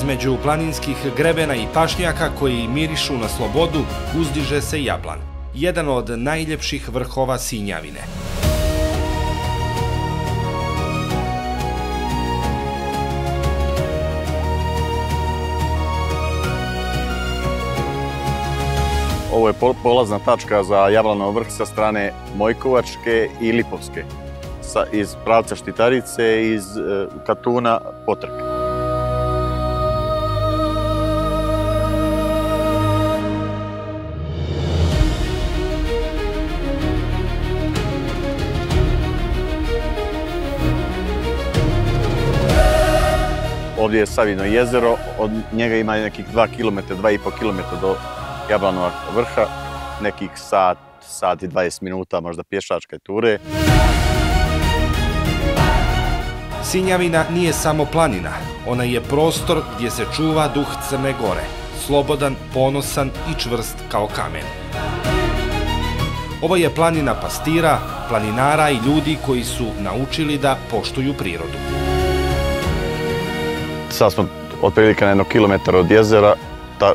Između planinskih grebena i pašnjaka koji mirišu na slobodu uzdiže se Jablan, jedan od najljepših vrhova Sinjavine. Ovo je polazna tačka za Jablanov vrh sa strane Mojkovačke i Lipovske, iz pravca Štitarice i iz Katuna Potrke. Ovdje je Savino jezero, od njega ima nekih 2 km, 2,5 km do Jablanovog vrha, nekih sat i 20 minuta možda pješačke ture. Sinjavina nije samo planina, ona je prostor gdje se čuva duh Crne Gore, slobodan, ponosan i čvrst kao kamen. Ovo je planina pastira, planinara i ljudi koji su naučili da poštuju prirodu. Sad smo otprilike na 1 kilometar od jezera,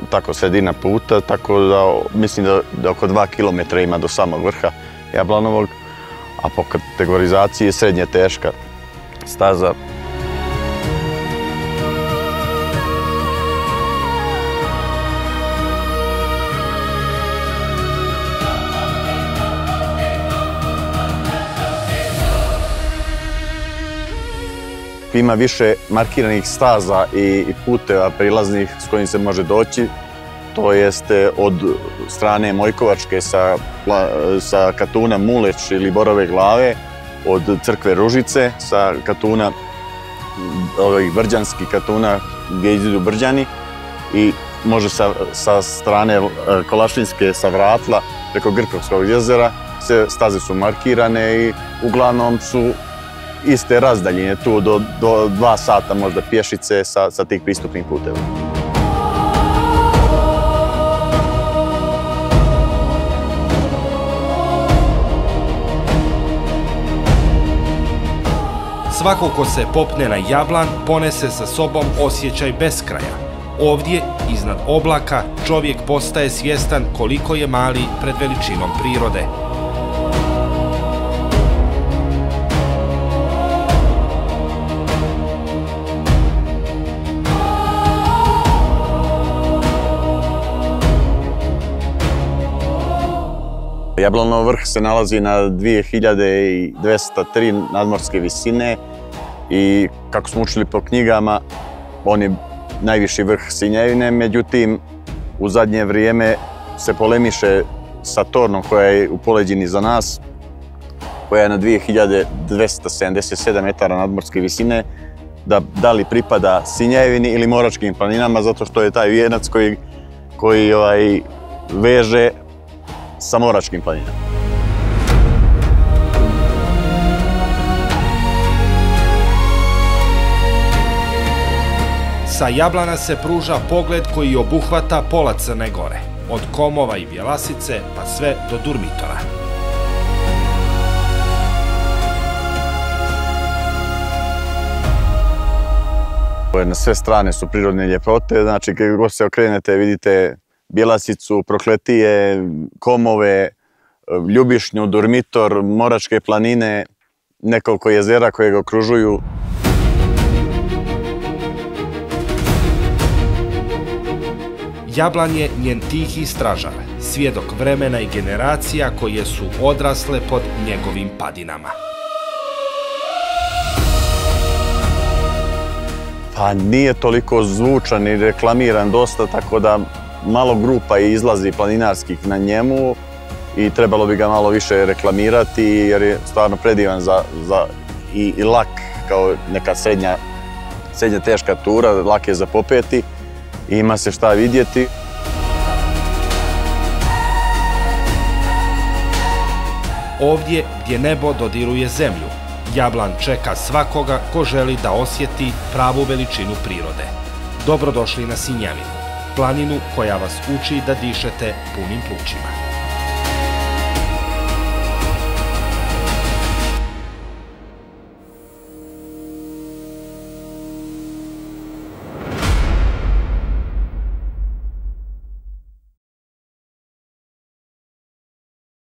tako sredina puta, tako da mislim da oko 2 km ima do samog vrha Jablanovog, a po kategorizaciji je srednje teška staza. Ima više markiranih staza i puteva prilaznih s kojim se može doći. To jeste od strane Mojkovačke sa Katuna Muleć ili Borove glave, od crkve Ružice, sa Katuna Brđanskih Katuna gdje izidu Brđani, i može sa strane Kolašinske sa Vratla preko Grkovskog jezera. Sve staze su markirane i uglavnom su iste razdaljine, tu do 2 sata možda pješice sa tih pristupnih puteva. Svako ko se popne na Jablan ponese sa sobom osjećaj beskraja. Ovdje, iznad oblaka, čovjek postaje svjestan koliko je mali pred veličinom prirode. Jablanov vrh se nalazi na 2203 nadmorske visine i kako smo učili po knjigama, on je najviši vrh Sinjavine, međutim u zadnje vrijeme se polemiše sa Tornom koja je u poleđini za nas, koja je na 2277 metara nadmorske visine, da li pripada Sinjavini ili Moračkim planinama, zato što je taj vijenac koji veže sa Moračkim planinama. Sa Jablana se pruža pogled koji obuhvata pola Crne Gore, od Komova i Bjelasice pa sve do Durmitora. Na sve strane su prirodne ljepote, znači kada god se okrenete vidite Bjelasicu, Prokletije, Komove, Ljubišnju, Durmitor, Moračke planine, nekoliko jezera koje ga okružuju. Jablan je njen tihi stražar, svjedok vremena i generacija koje su odrasle pod njegovim padinama. Pa nije toliko zvučan i reklamiran dosta, tako da malo grupa izlazi planinarskih na njemu i trebalo bi ga malo više reklamirati jer je stvarno predivan i lak kao neka srednja teška tura, lak je za popeti i ima se šta vidjeti. Ovdje gdje nebo dodiruje zemlju, Jablan čeka svakoga ko želi da osjeti pravu veličinu prirode. Dobrodošli na Sinjavinu, planinu koja vas uči da dišete punim plućima.